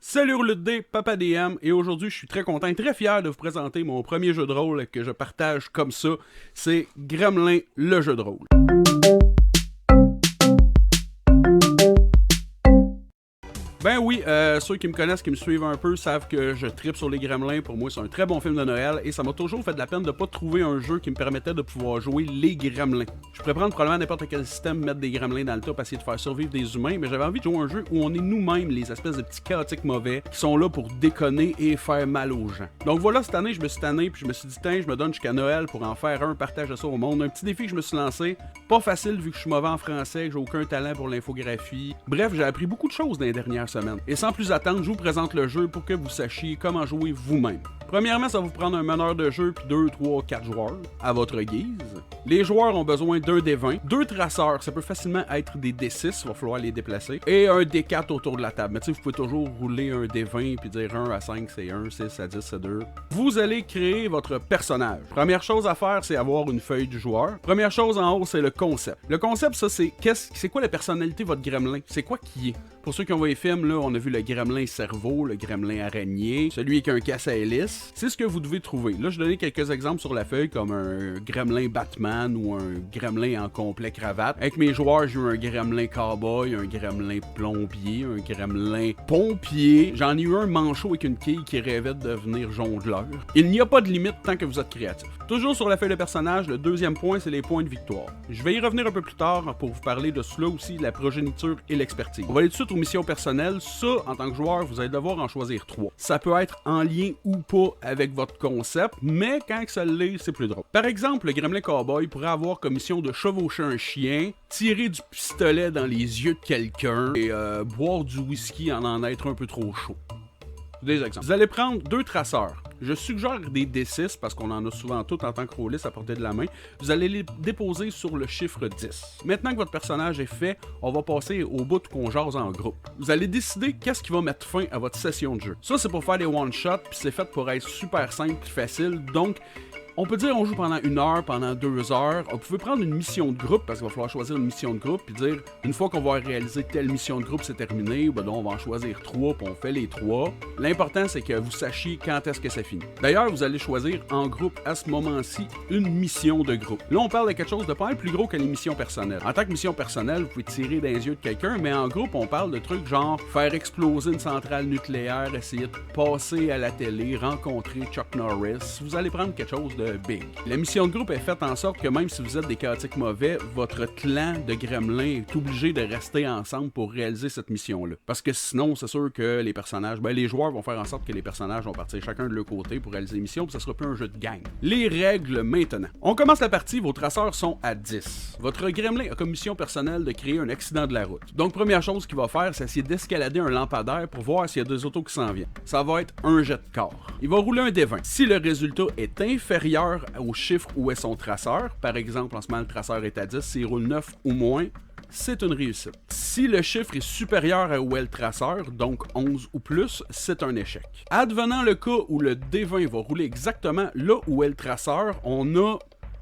Salut Roulette D, Papa DM, et aujourd'hui je suis très content et très fier de vous présenter mon premier jeu de rôle que je partage comme ça. C'est Gremlin, le jeu de rôle. Ben oui, ceux qui me connaissent, qui me suivent un peu, savent que je tripe sur les Gremlins. Pour moi, c'est un très bon film de Noël et ça m'a toujours fait de la peine de ne pas trouver un jeu qui me permettait de pouvoir jouer les Gremlins. Je pourrais prendre probablement n'importe quel système, mettre des Gremlins dans le top, essayer de faire survivre des humains, mais j'avais envie de jouer un jeu où on est nous-mêmes les espèces de petits chaotiques mauvais qui sont là pour déconner et faire mal aux gens. Donc voilà, cette année, je me suis tanné puis je me suis dit, tiens, je me donne jusqu'à Noël pour en faire un, partager ça au monde. Un petit défi que je me suis lancé. Pas facile vu que je suis mauvais en français, que j'ai aucun talent pour l'infographie. Bref, j'ai appris beaucoup de choses dans les dernières semaines. Et sans plus attendre, je vous présente le jeu pour que vous sachiez comment jouer vous-même. Premièrement, ça va vous prendre un meneur de jeu puis 2, 3, 4 joueurs à votre guise. Les joueurs ont besoin d'un D20, 2 traceurs, ça peut facilement être des D6, il va falloir les déplacer, et un D4 autour de la table. Mais tu sais, vous pouvez toujours rouler un D20 puis dire 1 à 5 c'est 1, 6 à 10 c'est 2. Vous allez créer votre personnage. Première chose à faire, c'est avoir une feuille du joueur. Première chose en haut, c'est le concept. Le concept, ça, c'est quoi la personnalité de votre gremlin? C'est quoi qui est? Pour ceux qui ont vu les films, là, on a vu le gremlin cerveau, le gremlin araignée, celui avec un casse à hélice. C'est ce que vous devez trouver. Là, je vais donner quelques exemples sur la feuille, comme un gremlin Batman ou un gremlin en complet cravate. Avec mes joueurs, j'ai eu un gremlin cowboy, un gremlin plombier, un gremlin pompier. J'en ai eu un manchot avec une quille qui rêvait de devenir jongleur. Il n'y a pas de limite tant que vous êtes créatif. Toujours sur la feuille de personnage, le deuxième point, c'est les points de victoire. Je vais y revenir un peu plus tard pour vous parler de cela aussi, la progéniture et l'expertise. On va aller tout de suite aux missions personnelles. Ça, en tant que joueur, vous allez devoir en choisir 3. Ça peut être en lien ou pas avec votre concept, mais quand ça l'est, c'est plus drôle. Par exemple, le gremlin cowboy pourrait avoir comme mission de chevaucher un chien, tirer du pistolet dans les yeux de quelqu'un et boire du whisky en être un peu trop chaud. Des exemples. Vous allez prendre 2 traceurs. Je suggère des D6 parce qu'on en a souvent tout en tant que rôliste à portée de la main. Vous allez les déposer sur le chiffre 10. Maintenant que votre personnage est fait, on va passer au bout qu'on jase en groupe. Vous allez décider qu'est-ce qui va mettre fin à votre session de jeu. Ça, c'est pour faire des one-shots, puis c'est fait pour être super simple et facile. Donc, on peut dire on joue pendant 1 heure, pendant 2 heures. On peut prendre une mission de groupe, parce qu'il va falloir choisir une mission de groupe, puis dire, une fois qu'on va réaliser telle mission de groupe, c'est terminé, ben là, on va en choisir 3, puis on fait les 3. L'important, c'est que vous sachiez quand est-ce que ça finit. D'ailleurs, vous allez choisir en groupe, à ce moment-ci, une mission de groupe. Là, on parle de quelque chose de pas mal plus gros que les missions personnelles. En tant que mission personnelle, vous pouvez tirer dans les yeux de quelqu'un, mais en groupe, on parle de trucs genre faire exploser une centrale nucléaire, essayer de passer à la télé, rencontrer Chuck Norris. Vous allez prendre quelque chose de big. La mission de groupe est faite en sorte que même si vous êtes des chaotiques mauvais, votre clan de gremlins est obligé de rester ensemble pour réaliser cette mission-là. Parce que sinon, c'est sûr que les personnages, les joueurs vont faire en sorte que les personnages vont partir chacun de leur côté pour réaliser les missions, puis ça sera plus un jeu de gang. Les règles maintenant. On commence la partie, vos traceurs sont à 10. Votre gremlin a comme mission personnelle de créer un accident de la route. Donc, première chose qu'il va faire, c'est essayer d'escalader un lampadaire pour voir s'il y a des autos qui s'en viennent. Ça va être un jet de corps. Il va rouler un D20. Si le résultat est inférieur au chiffre où est son traceur, par exemple, en ce moment, le traceur est à 10, s'il roule 9 ou moins, c'est une réussite. Si le chiffre est supérieur à où est le traceur, donc 11 ou plus, c'est un échec. Advenant le cas où le D20 va rouler exactement là où est le traceur, on a...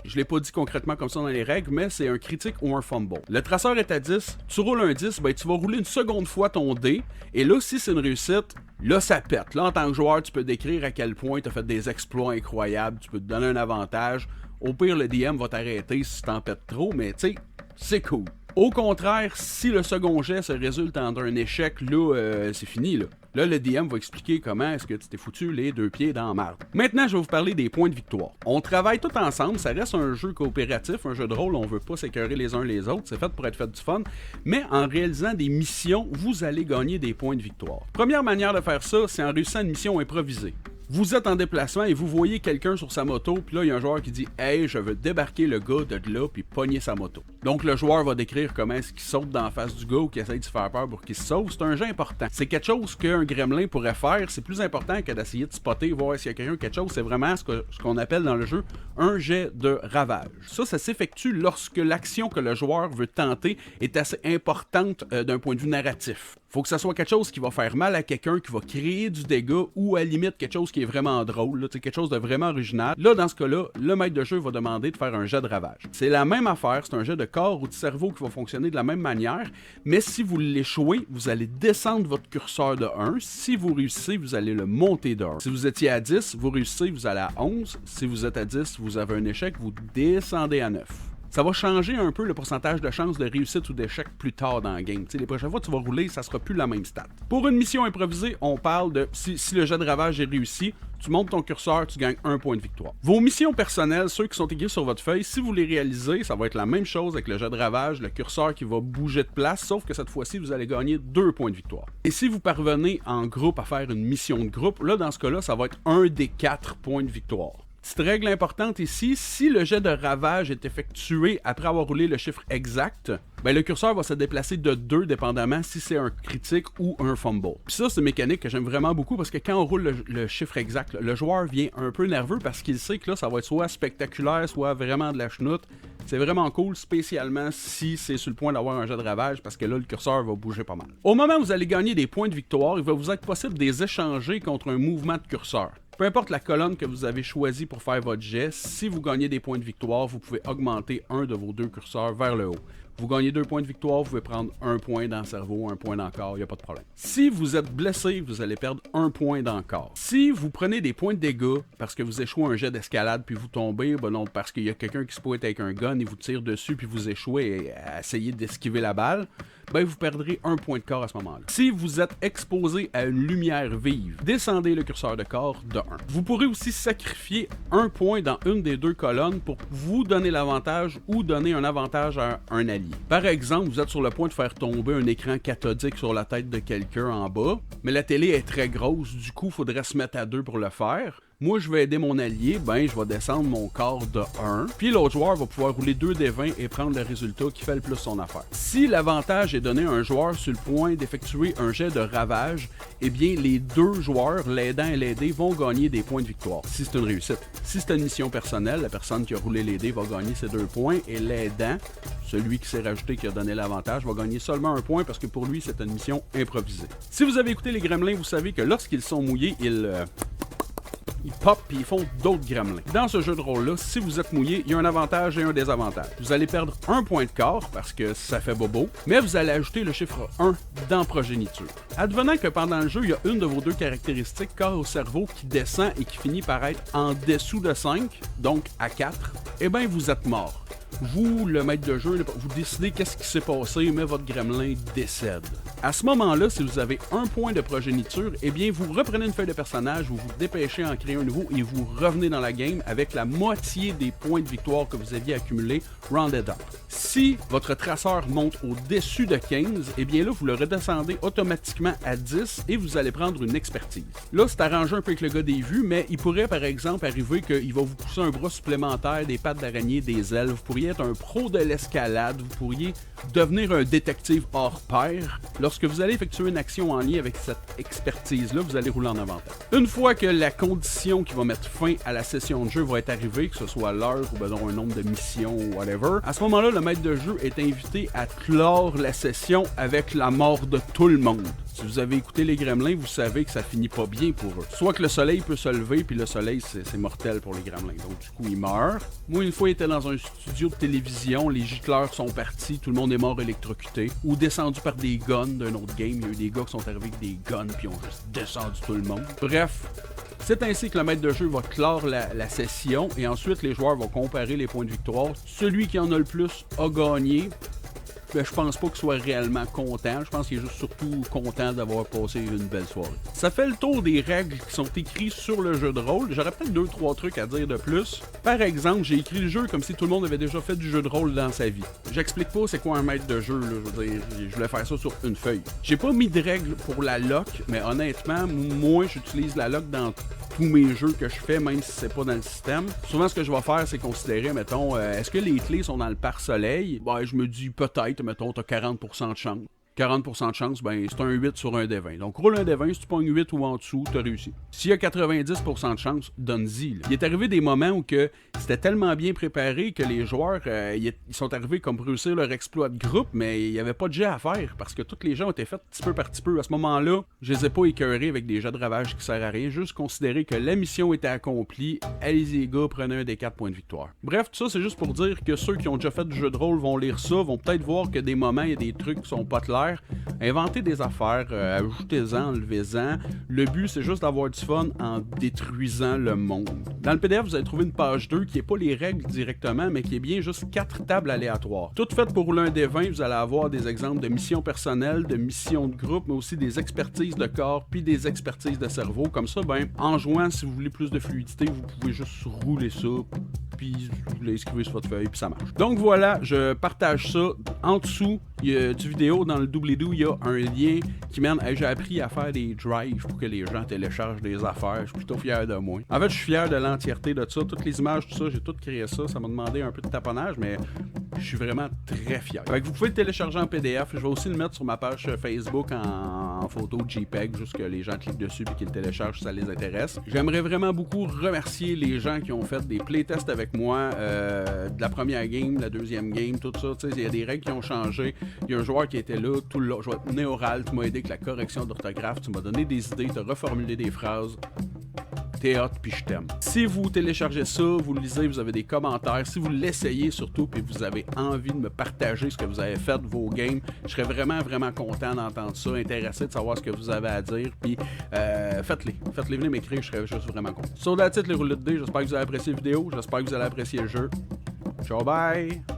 Je l'ai pas dit concrètement comme ça dans les règles, mais c'est un critique ou un fumble. Le traceur est à 10, tu roules un 10, tu vas rouler une seconde fois ton dé, et là, si c'est une réussite, là, ça pète. Là, en tant que joueur, tu peux décrire à quel point tu as fait des exploits incroyables, tu peux te donner un avantage. Au pire, le DM va t'arrêter si t'en pètes trop, mais tu sais, c'est cool. Au contraire, si le second jet se résulte en un échec, là, c'est fini, là. Là, le DM va expliquer comment est-ce que tu t'es foutu les 2 pieds dans la merde. Maintenant, je vais vous parler des points de victoire. On travaille tout ensemble, ça reste un jeu coopératif, un jeu de rôle, on veut pas s'écœurer les uns les autres, c'est fait pour être fait du fun, mais en réalisant des missions, vous allez gagner des points de victoire. Première manière de faire ça, c'est en réussissant une mission improvisée. Vous êtes en déplacement et vous voyez quelqu'un sur sa moto, puis là, il y a un joueur qui dit « Hey, je veux débarquer le gars de là, puis pogner sa moto. » Donc, le joueur va décrire comment est-ce qu'il saute dans la face du gars ou qu'il essaie de se faire peur pour qu'il se sauve. C'est un jeu important. C'est quelque chose qu'un gremlin pourrait faire. C'est plus important que d'essayer de spotter, voir s'il y a quelqu'un quelque chose. C'est vraiment ce qu'on appelle dans le jeu un jet de ravage. Ça s'effectue lorsque l'action que le joueur veut tenter est assez importante d'un point de vue narratif. Faut que ça soit quelque chose qui va faire mal à quelqu'un, qui va créer du dégât, ou à la limite quelque chose qui est vraiment drôle, là, quelque chose de vraiment original. Là, dans ce cas-là, le maître de jeu va demander de faire un jet de ravage. C'est la même affaire, c'est un jet de corps ou de cerveau qui va fonctionner de la même manière, mais si vous l'échouez, vous allez descendre votre curseur de 1. Si vous réussissez, vous allez le monter de 1. Si vous étiez à 10, vous réussissez, vous allez à 11. Si vous êtes à 10, vous avez un échec, vous descendez à 9. Ça va changer un peu le pourcentage de chance de réussite ou d'échec plus tard dans le game. T'sais, les prochaines fois que tu vas rouler, ça sera plus la même stat. Pour une mission improvisée, on parle de si le jet de ravage est réussi, tu montes ton curseur, tu gagnes 1 point de victoire. Vos missions personnelles, ceux qui sont écrits sur votre feuille, si vous les réalisez, ça va être la même chose avec le jet de ravage, le curseur qui va bouger de place, sauf que cette fois-ci, vous allez gagner 2 points de victoire. Et si vous parvenez en groupe à faire une mission de groupe, là, dans ce cas-là, ça va être un des 4 points de victoire. Petite règle importante ici, si le jet de ravage est effectué après avoir roulé le chiffre exact, ben le curseur va se déplacer de 2 dépendamment si c'est un critique ou un fumble. Puis ça, c'est une mécanique que j'aime vraiment beaucoup parce que quand on roule le chiffre exact, le joueur vient un peu nerveux parce qu'il sait que là, ça va être soit spectaculaire, soit vraiment de la chenoute. C'est vraiment cool, spécialement si c'est sur le point d'avoir un jet de ravage parce que là, le curseur va bouger pas mal. Au moment où vous allez gagner des points de victoire, il va vous être possible de les échanger contre un mouvement de curseur. Peu importe la colonne que vous avez choisie pour faire votre jet, si vous gagnez des points de victoire, vous pouvez augmenter un de vos 2 curseurs vers le haut. Vous gagnez 2 points de victoire, vous pouvez prendre 1 point dans le cerveau, 1 point dans le corps, il n'y a pas de problème. Si vous êtes blessé, vous allez perdre 1 point dans le corps. Si vous prenez des points de dégâts parce que vous échouez un jet d'escalade puis vous tombez, ben non, parce qu'il y a quelqu'un qui se pointe avec un gun et vous tire dessus puis vous échouez à essayer d'esquiver la balle, ben vous perdrez 1 point de corps à ce moment-là. Si vous êtes exposé à une lumière vive, descendez le curseur de corps de 1. Vous pourrez aussi sacrifier 1 point dans une des 2 colonnes pour vous donner l'avantage ou donner un avantage à un allié. Par exemple, vous êtes sur le point de faire tomber un écran cathodique sur la tête de quelqu'un en bas, mais la télé est très grosse, du coup, il faudrait se mettre à 2 pour le faire. Moi, je vais aider mon allié, ben je vais descendre mon corps de 1, puis l'autre joueur va pouvoir rouler 2 des 20 et prendre le résultat qui fait le plus son affaire. Si l'avantage est donné à un joueur sur le point d'effectuer un jet de ravage, eh bien les 2 joueurs, l'aidant et l'aidé, vont gagner des points de victoire, si c'est une réussite. Si c'est une mission personnelle, la personne qui a roulé les dés va gagner ses 2 points, et l'aidant, celui qui s'est rajouté qui a donné l'avantage, va gagner seulement 1 point parce que pour lui, c'est une mission improvisée. Si vous avez écouté les Gremlins, vous savez que lorsqu'ils sont mouillés, ils pop et ils font d'autres gremlins. Dans ce jeu de rôle-là, si vous êtes mouillé, il y a un avantage et un désavantage. Vous allez perdre 1 point de corps parce que ça fait bobo, mais vous allez ajouter le chiffre 1 dans progéniture. Advenant que pendant le jeu, il y a une de vos 2 caractéristiques, corps ou cerveau, qui descend et qui finit par être en dessous de 5, donc à 4, eh bien vous êtes mort. Vous, le maître de jeu, vous décidez qu'est-ce qui s'est passé, mais votre gremlin décède. À ce moment-là, si vous avez 1 point de progéniture, eh bien, vous reprenez une feuille de personnage, vous vous dépêchez à en créer un nouveau et vous revenez dans la game avec la moitié des points de victoire que vous aviez accumulés rounded up. Si votre traceur monte au-dessus de 15, eh bien là, vous le redescendez automatiquement à 10 et vous allez prendre une expertise. Là, c'est arrangé un peu avec le gars des vues, mais il pourrait, par exemple, arriver qu'il va vous pousser un bras supplémentaire, des pattes d'araignée, des ailes. Vous pourriez être un pro de l'escalade, vous pourriez devenir un détective hors pair. Lorsque vous allez effectuer une action en lien avec cette expertise-là, vous allez rouler en avantage. Une fois que la condition qui va mettre fin à la session de jeu va être arrivée, que ce soit l'heure ou un nombre de missions ou whatever, à ce moment-là, le maître de jeu est invité à clore la session avec la mort de tout le monde. Si vous avez écouté les Gremlins, vous savez que ça finit pas bien pour eux. Soit que le soleil peut se lever, puis le soleil, c'est mortel pour les Gremlins. Donc, du coup, ils meurent. Moi, une fois, j'étais dans un studio de télévision, les gicleurs sont partis, tout le monde est mort électrocuté, ou descendu par des guns d'un autre game. Il y a eu des gars qui sont arrivés avec des guns, puis ont juste descendu tout le monde. Bref, c'est ainsi que le maître de jeu va clore la session, et ensuite, les joueurs vont comparer les points de victoire. Celui qui en a le plus a gagné. Je pense pas qu'il soit réellement content. Je pense qu'il est juste surtout content d'avoir passé une belle soirée. Ça fait le tour des règles qui sont écrites sur le jeu de rôle. J'aurais peut-être 2-3 trucs à dire de plus. Par exemple, j'ai écrit le jeu comme si tout le monde avait déjà fait du jeu de rôle dans sa vie. J'explique pas c'est quoi un maître de jeu, là. Je veux dire, je voulais faire ça sur une feuille. J'ai pas mis de règles pour la lock, mais honnêtement, moi, j'utilise la lock dans tous mes jeux que je fais, même si c'est pas dans le système. Souvent, ce que je vais faire, c'est considérer, mettons, est-ce que les clés sont dans le pare-soleil? Ben, je me dis peut-être, mettons, t'as 40% de chance. 40% de chance, ben c'est un 8 sur un des 20. Donc roule un des 20, si tu pognes 8 ou en dessous, t'as réussi. S'il y a 90% de chance, donne-y. Il est arrivé des moments où que c'était tellement bien préparé que les joueurs, ils sont arrivés comme pour réussir leur exploit de groupe, mais il n'y avait pas de jet à faire parce que tous les gens ont été faits petit peu par petit peu. À ce moment-là, je les ai pas écœurés avec des jets de ravage qui servent à rien, juste considérer que la mission était accomplie. Allez-y les gars, prenez un des 4 points de victoire. Bref, tout ça c'est juste pour dire que ceux qui ont déjà fait du jeu de rôle vont lire ça, vont peut-être voir que des moments, il y a des trucs qui sont pas clairs. Inventez des affaires, ajoutez-en, enlevez-en. Le but, c'est juste d'avoir du fun en détruisant le monde. Dans le PDF, vous allez trouver une page 2 qui n'est pas les règles directement, mais qui est bien juste 4 tables aléatoires. Toutes faites pour l'un des 20, vous allez avoir des exemples de missions personnelles, de missions de groupe, mais aussi des expertises de corps, puis des expertises de cerveau. Comme ça, ben, en jouant, si vous voulez plus de fluidité, vous pouvez juste rouler ça, puis vous l'inscrivez sur votre feuille, puis ça marche. Donc voilà, je partage ça. En dessous, il y a du vidéo, dans le doobly-doo, il y a un lien qui mène à... J'ai appris à faire des drives pour que les gens téléchargent des affaires. Je suis plutôt fier de moi. En fait, je suis fier de l'entièreté de ça. Toutes les images, tout ça, j'ai tout créé ça. Ça m'a demandé un peu de taponnage, mais je suis vraiment très fier. Fait que vous pouvez le télécharger en PDF. Je vais aussi le mettre sur ma page Facebook en photo JPEG, juste que les gens cliquent dessus et qu'ils le téléchargent si ça les intéresse. J'aimerais vraiment beaucoup remercier les gens qui ont fait des playtests avec moi, de la première game, la deuxième game, tout ça. Il y a des règles qui ont changé. Il y a un joueur qui était là tout le long. Je vais te oral, tu m'as aidé avec la correction d'orthographe, tu m'as donné des idées, tu as reformulé des phrases. T'es hot, puis je t'aime. Si vous téléchargez ça, vous le lisez, vous avez des commentaires, si vous l'essayez surtout, puis vous avez envie de me partager ce que vous avez fait de vos games, je serais vraiment, vraiment content d'entendre ça, intéressé de savoir ce que vous avez à dire, puis faites-les. Faites-les, venez m'écrire, je serais juste vraiment content. Sur la titre, les roulettes de dés, j'espère que vous avez apprécié la vidéo, j'espère que vous allez apprécier le jeu. Ciao, bye!